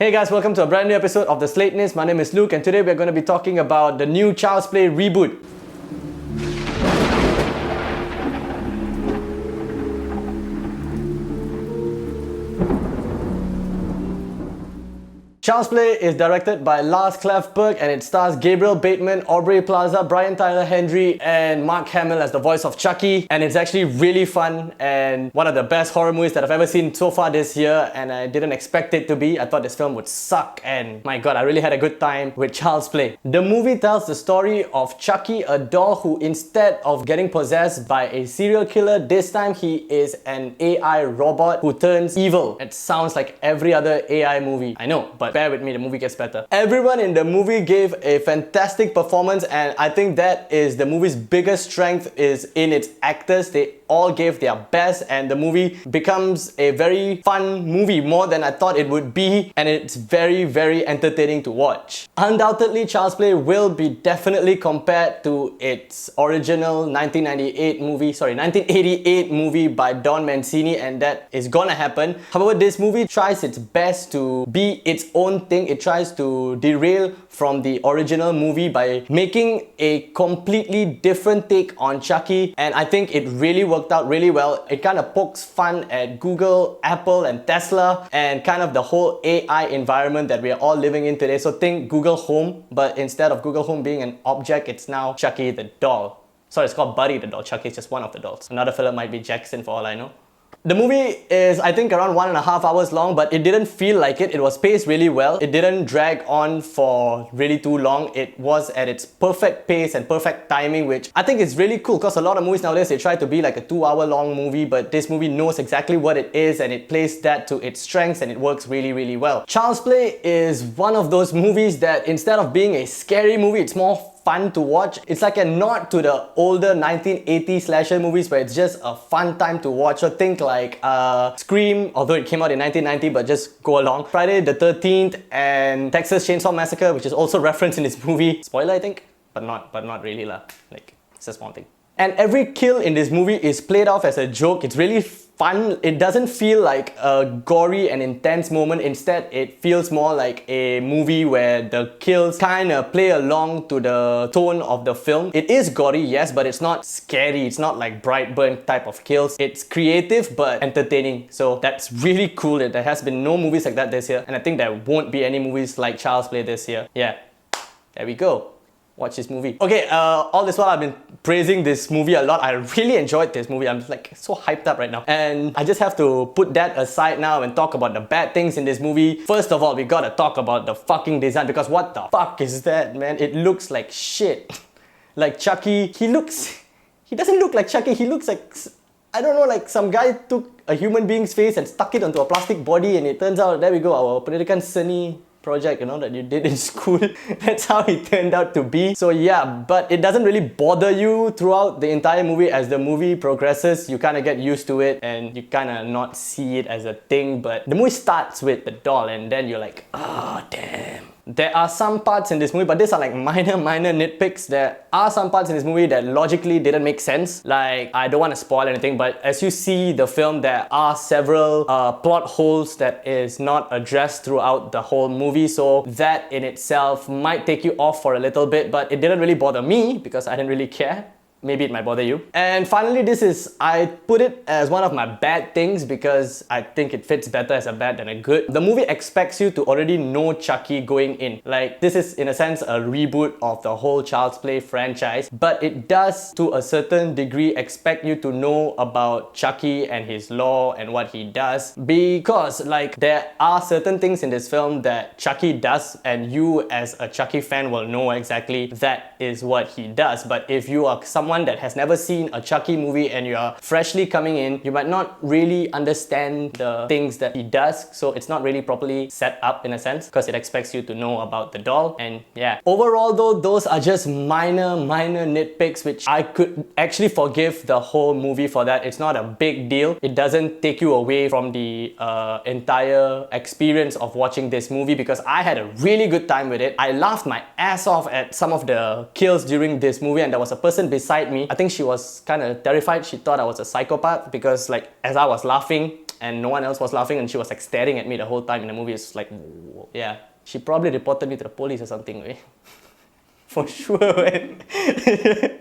Hey guys, welcome to a brand new episode of the Slatanist. My name is Luke and today we're going to be talking about the new Child's Play Reboot. Child's Play is directed by Lars Klevberg and it stars Gabriel Bateman, Aubrey Plaza, Brian Tyler Henry and Mark Hamill as the voice of Chucky. And it's actually really fun and one of the best horror movies that I've ever seen so far this year, and I didn't expect it to be. I thought this film would suck and my god, I really had a good time with Child's Play. The movie tells the story of Chucky, a doll who instead of getting possessed by a serial killer, this time he is an AI robot who turns evil. It sounds like every other AI movie, I know, but bear with me, the movie gets better. Everyone in the movie gave a fantastic performance and I think that is the movie's biggest strength is in its actors. They all gave their best and the movie becomes a very fun movie, more than I thought it would be, and it's very entertaining to watch. Undoubtedly, Child's Play will be definitely compared to its original 1988 movie by Don Mancini, and that is gonna happen. However, this movie tries its best to be its own thing. It tries to derail from the original movie by making a completely different take on Chucky, and I think it really worked out really well. It kind of pokes fun at Google, Apple and Tesla and kind of the whole AI environment that we are all living in today. So think Google Home, but instead of Google Home being an object, it's now Chucky the doll. Sorry, it's called Buddy the doll. Chucky is just one of the dolls. Another fella might be Jackson for all I know. The movie is, I think, around 1.5 hours long, but it didn't feel like it. It was paced really well. It didn't drag on for really too long. It was at its perfect pace and perfect timing, which I think is really cool because a lot of movies nowadays, they try to be like a 2-hour long movie, but this movie knows exactly what it is and it plays that to its strengths and it works really well. Child's Play is one of those movies that instead of being a scary movie, it's more fun to watch. It's like a nod to the older 1980s slasher movies where it's just a fun time to watch. So think like Scream, although it came out in 1990, but just go along. Friday the 13th and Texas Chainsaw Massacre, which is also referenced in this movie. Spoiler, I think, but not really lah. Like, it's a small thing. And every kill in this movie is played off as a joke. It's really fun. It doesn't feel like a gory and intense moment. Instead, it feels more like a movie where the kills kind of play along to the tone of the film. It is gory, yes, but it's not scary. It's not like Brightburn type of kills. It's creative but entertaining. So that's really cool. There has been no movies like that this year, and I think there won't be any movies like Child's Play this year. Yeah, there we go. Watch this movie. Okay, all this while I've been praising this movie a lot. I really enjoyed this movie. I'm like so hyped up right now. And I just have to put that aside now and talk about the bad things in this movie. First of all, we gotta talk about the fucking design, because what the fuck is that, man? It looks like shit. Like Chucky, he doesn't look like Chucky. He looks like, I don't know, like some guy took a human being's face and stuck it onto a plastic body, and it turns out, there we go, our Pendidikan Seni project, you know, that you did in school. That's how it turned out to be. So yeah, but it doesn't really bother you throughout the entire movie. As the movie progresses, you kind of get used to it and you kind of not see it as a thing. But the movie starts with the doll and then you're like, oh damn. There are some parts in this movie, but these are like minor nitpicks. There are some parts in this movie that logically didn't make sense. Like, I don't want to spoil anything, but as you see the film, there are several plot holes that is not addressed throughout the whole movie. So that in itself might take you off for a little bit, but it didn't really bother me because I didn't really care. Maybe it might bother you. And finally, I put it as one of my bad things because I think it fits better as a bad than a good. The movie expects you to already know Chucky going in. Like, this is in a sense a reboot of the whole Child's Play franchise, but it does to a certain degree expect you to know about Chucky and his lore and what he does, because like there are certain things in this film that Chucky does and you as a Chucky fan will know exactly that is what he does. But if you are someone that has never seen a Chucky movie and you are freshly coming in, you might not really understand the things that he does. So it's not really properly set up in a sense because it expects you to know about the doll. And yeah, overall though, those are just minor nitpicks which I could actually forgive the whole movie for that. It's not a big deal. It doesn't take you away from the entire experience of watching this movie, because I had a really good time with it. I laughed my ass off at some of the kills during this movie, and there was a person beside me. I think she was kind of terrified. She thought I was a psychopath because, like, as I was laughing and no one else was laughing, and she was like staring at me the whole time in the movie. It's like, yeah, she probably reported me to the police or something, right? For sure, man.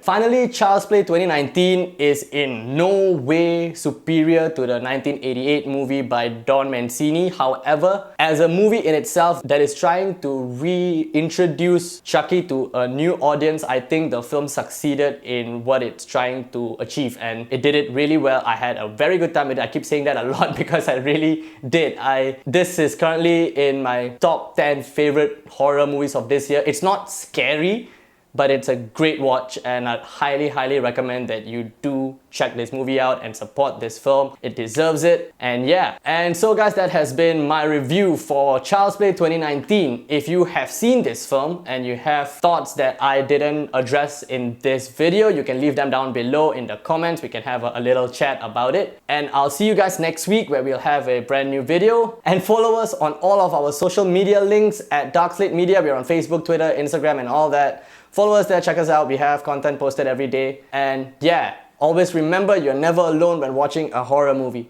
Finally, Child's Play 2019 is in no way superior to the 1988 movie by Don Mancini. However, as a movie in itself that is trying to reintroduce Chucky to a new audience, I think the film succeeded in what it's trying to achieve, and it did it really well. I had a very good time with it. I keep saying that a lot because I really did. This is currently in my top 10 favorite horror movies of this year. It's not scary, but it's a great watch, and I'd highly recommend that you do check this movie out and support this film. It deserves it. And yeah, and so guys, that has been my review for Child's Play 2019. If you have seen this film and you have thoughts that I didn't address in this video, you can leave them down below in the comments. We can have a little chat about it. And I'll see you guys next week where we'll have a brand new video. And follow us on all of our social media links at Dark Slate Media. We're on Facebook, Twitter, Instagram, and all that. Follow us there, check us out. We have content posted every day. And yeah, always remember, you're never alone when watching a horror movie.